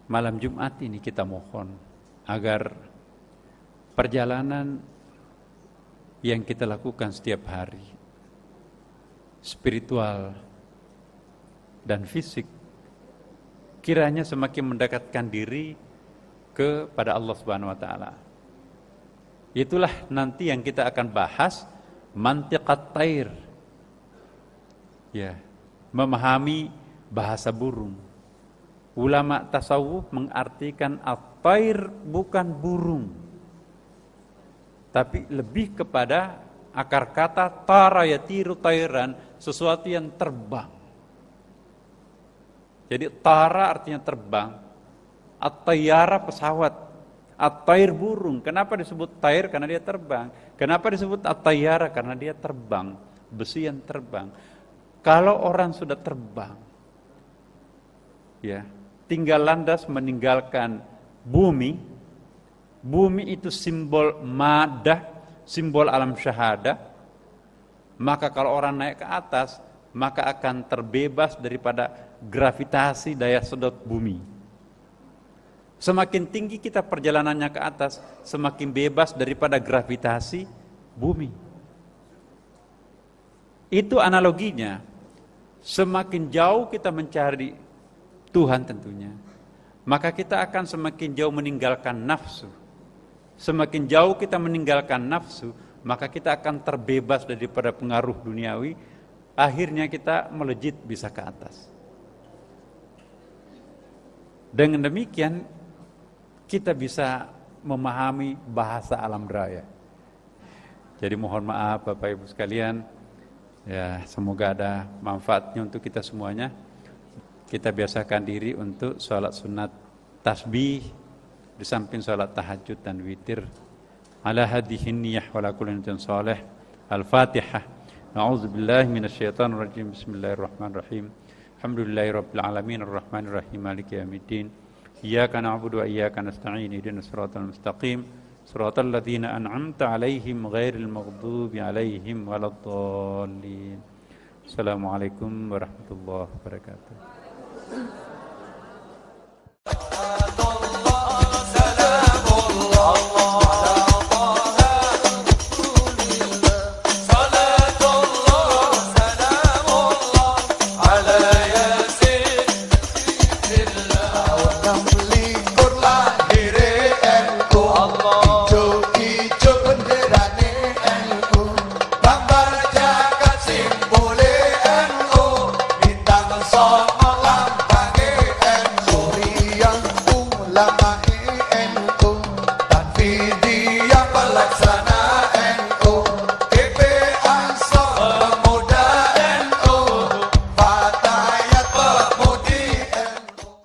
malam Jumat ini kita mohon agar perjalanan yang kita lakukan setiap hari, spiritual dan fisik, kiranya semakin mendekatkan diri kepada Allah Subhanahu wa taala. Itulah nanti yang kita akan bahas, mantiqat tair. Ya, memahami bahasa burung. Ulama tasawuf mengartikan at-tair bukan burung, tapi lebih kepada akar kata tara yatiru tairan, sesuatu yang terbang. Jadi tara artinya terbang, at-tayyara pesawat, at-tair burung. Kenapa disebut tair? Karena dia terbang. Kenapa disebut at-tayyara? Karena dia terbang, besi yang terbang. Kalau orang sudah terbang, ya, tinggal landas meninggalkan bumi. Bumi itu simbol madah, simbol alam syahadah. Maka kalau orang naik ke atas, maka akan terbebas daripada gravitasi daya sedot bumi. Semakin tinggi kita perjalanannya ke atas, semakin bebas daripada gravitasi bumi. Itu analoginya. Semakin jauh kita mencari Tuhan tentunya, maka kita akan semakin jauh meninggalkan nafsu. Semakin jauh kita meninggalkan nafsu, maka kita akan terbebas daripada pengaruh duniawi. Akhirnya kita melejit bisa ke atas. Dengan demikian kita bisa memahami bahasa alam raya. Jadi mohon maaf Bapak Ibu sekalian, ya semoga ada manfaatnya untuk kita semuanya. Kita biasakan diri untuk sholat sunat tasbih di samping sholat tahajud dan witir. Ala hadihin niyah wa la kulli niyatin salih. Al-Fatihah. A'udzubillahi minasyaitonir rajim. Bismillahirrahmanirrahim. Alhamdulillahirabbil alamin arrahmanir rahim maliki yaumiddin. Iyyaka na'budu wa iyyaka nasta'in. Ihdinas siratal mustaqim. Siratal ladzina an'amta 'alaihim ghairil maghdubi 'alaihim waladdallin. Assalamualaikum warahmatullahi wabarakatuh. La